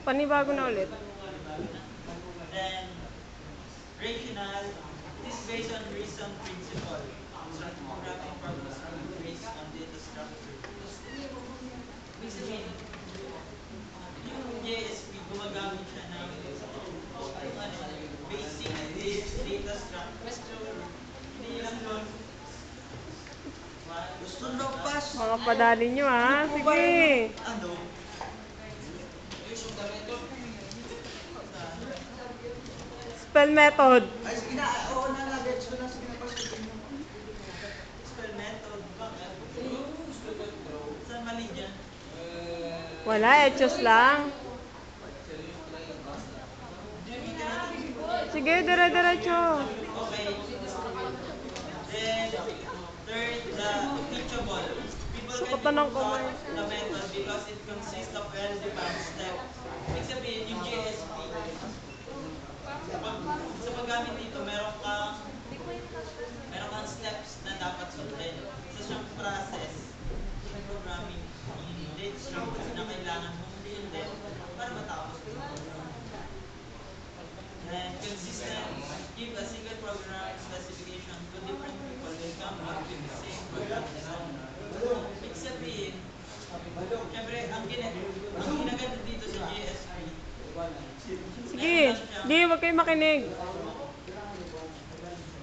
Panibago na ulit. Then, rational, it is based on reason principle. So, programming purpose based on data structure. Ibig sabihin, yung JSP, gumagamit siya ng basic data structure. Hindi lang nun. Gusto daw pass. Mga padali nyo, ha? Sige. Ano? Spell method. Ay, sige na. Oo na, gets ko na. Sige na, pass ko din. Spell method. Bakit? Saan mali dyan? Wala, etos lang. Sige, dire-diretso. Okay. Then, third, the teachable. People Sukat can na ng taught kamay. the method because it consists of well-defined steps. Ibig sabihin, yung JSP, sa paggamit dito, meron kang steps na dapat sundin. Isa siyang process sa programming unit na kailangan mong sundin para matapos mo. Then, consistent, give a single program specification to different people will come up with the same program design. Ibig sabihin, syempre, ang ginaganda dito sa JSP, Sige. Sige, huwag kayo makinig.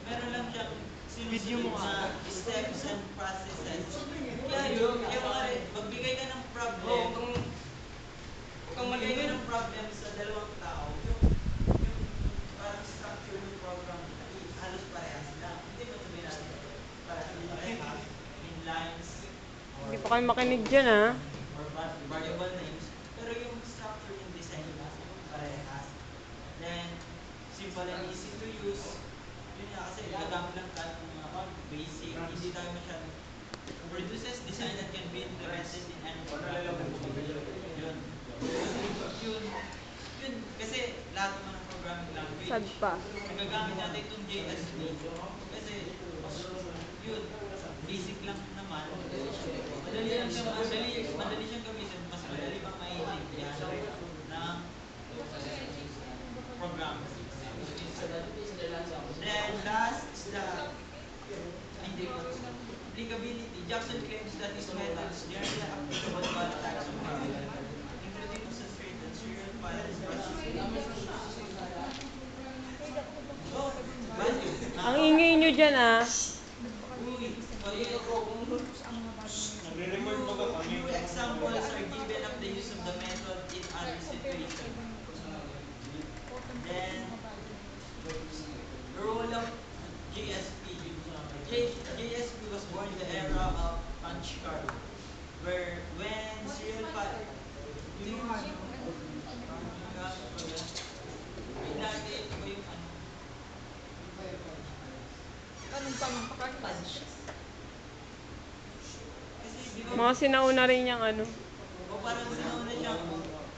meron lang siyang sinusunod na steps and processes. Kaya magbigay ka ng problem, sa dalawang tao, yung parang structure ng program, halos parehas lang. Hindi ba sabihin natin, parehas, in lines, Hindi pa kayo makinig dyan, ha? or variable names, pero yung structure and design parehas. Then, simple and easy to use. Yun nga, kasi gagamit lang tayo ng mga basic, hindi tayo masyadong produces design that can be implemented in any program. Yun. Yun. Kasi lahat naman ng programming language. Sad pa. Nagagamit natin itong JSP. Kasi, yun, basic lang naman. Madali siyang gamitin. Mas madali pang maintindihan ng program. Then last is the applicability. Jackson claims that his methods generally applicable to all types of hardware, including sa straight and serial files. Ang ingay nyo dyan, ah. Few examples are given of the use of the method in other situations. Then, the role of JSP. JSP was born in the era of punch card, where when serial file dati ito ba yung ano? Kasi di ba, Mga sinauna rin yung ano. o parang sinauna siyang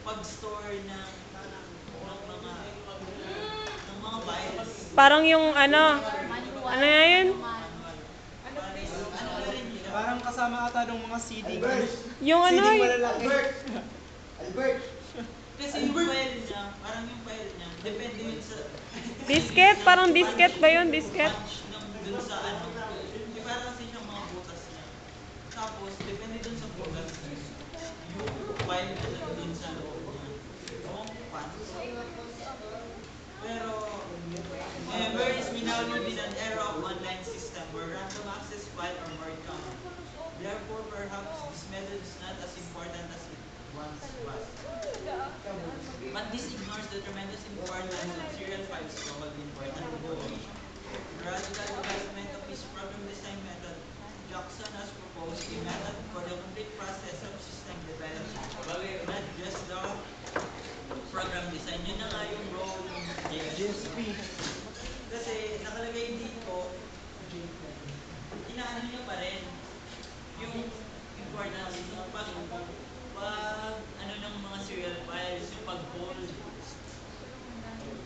pag-store ng mga files. Parang yung ano. Ano nga yun? Ano na rin siya? Parang kasama ata ng mga CD. Yung ano CD yun. malalaki. Albert! Kasi yung file niya, parang yung file niya, depende yun sa... Disket? Parang disket ba yun? Disket? Punch ng dun sa ano. Di parang kasi siyang mga butas niya. Tapos, depende dun sa butas niya. Yung file na dun sa loob niya. Yung punch. Pero, whereas we now live in an era of online system where random access file are more common. Therefore, perhaps this method is not as important as it once was. But this ignores the tremendous importance of serial files to hold important information. The radical development of his program design method, Jackson has proposed a method for the complete process of system development. Not just the program design. Yun na nga yung role ng JSP. Kasi nakalagay dito, inaano niya pa rin yung importance ng pag ano ng mga serial files, yung pag-hold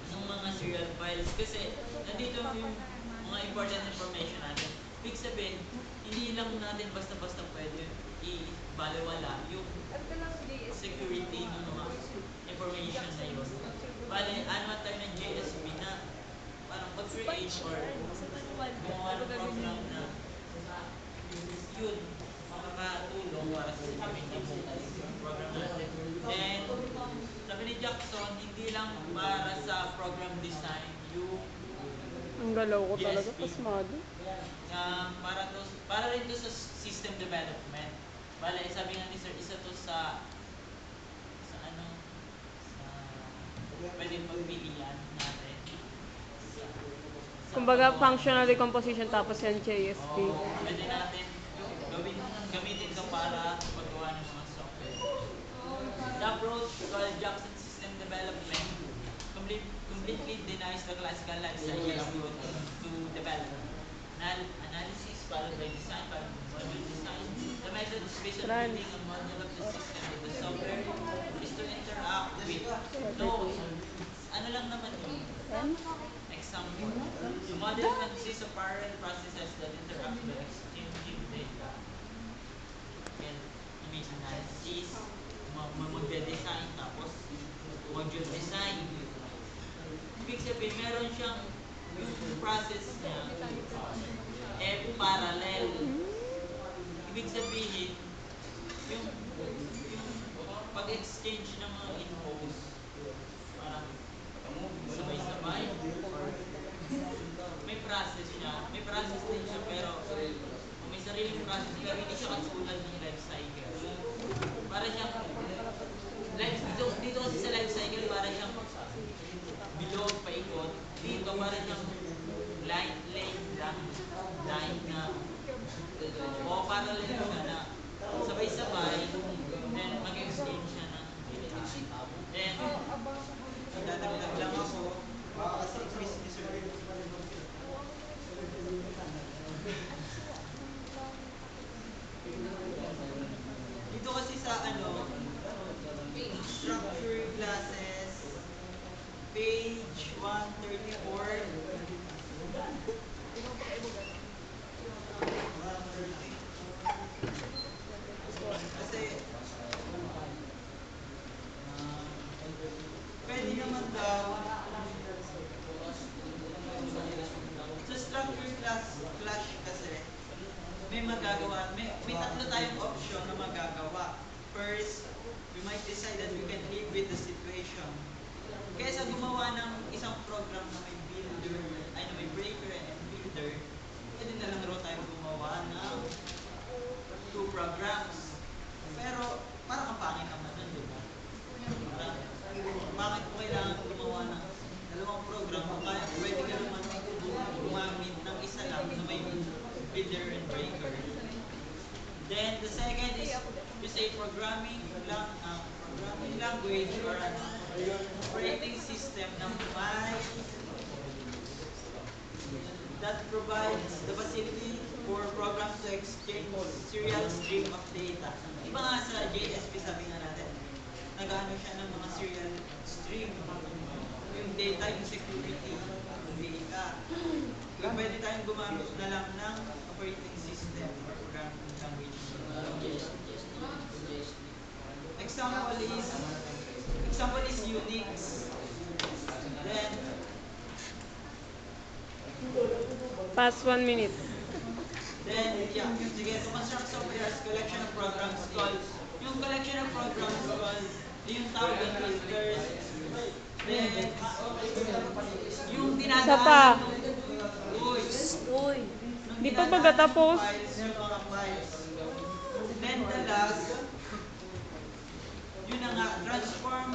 ng mga serial files. Kasi nandito yung mga important information natin. Ibig sabihin, hindi lang natin basta-basta pwede i-baliwala yung security siyang para sa program design, yung Ang galaw ko talaga, DSP. pasmado. Para rin to sa system development. Bale, sabi nga ni Sir, isa to sa ano, sa pwedeng pagpilian natin. Kumbaga, functional decomposition tapos yan JSP. Pwede natin gamitin ito para paggawa ng mga software. The approach called Jackson System Development completely denies the classical life cycle approach to development. Analysis followed by design, followed by design. The method is based on building a model of the system with the software is to interact with. No, ano lang naman yun? Example. The model consists of parallel processes that interact by exchanging data. And image analysis, magde-design, tapos module design. Ibig sabihin, meron siyang yung process niya parallel. Ibig sabihin, yung pag-exchange ng mga infos, parang sabay-sabay. May process siya. May process din siya, pero may sariling process, pero hindi siya katulad ng life cycle. Para siyang dito kasi sa life cycle, para siyang bilog, paikot. Dito, para siyang line nga. O parallel siya na sabay-sabay, then mag-exchange siya ng data. Then, Dadagdag lang ako. Baka kasi quiz ni Sir. dito kasi sa structure classes, page 134, kasi pwede naman daw sa structure clash kasi may magagawa, may tatlo tayong option na magagawa. First, we might decide that we can live with the situation. Kaysa gumawa ng isang program na may builder, na may breaker and builder, pwede na lang raw tayo gumawa ng two programs. Pero, parang ang pangit naman nun, di ba? Bakit mo kailangan gumawa ng dalawang program kung kaya pwede ka naman gumamit ng isa lang na may builder and breaker. Then, the second is, you say programming language or operating system na that provides the facility for programs to exchange serial stream of data. Iba nga sa JSP, sabi nga natin, nag-ano siya ng mga serial stream. Yung data, yung security, yung data. Kaya pwede tayong gumamit na lang ng operating system or programming language. Example is Unix. Then, Past 1 minute. sige, to construct software as collection of programs called, yung collection of programs called, yung tawag ng filters. Then, yung Isa pa. Uy. Di pa pagkatapos. Yung mga files. Then the last, yun na nga, transform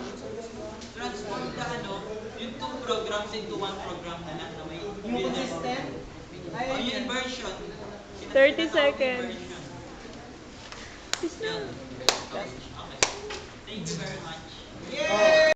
yung two programs into one program na lang na may Yung consistent? yung inversion. 30 seconds. Inversion. Okay. Thank you very much. Yay!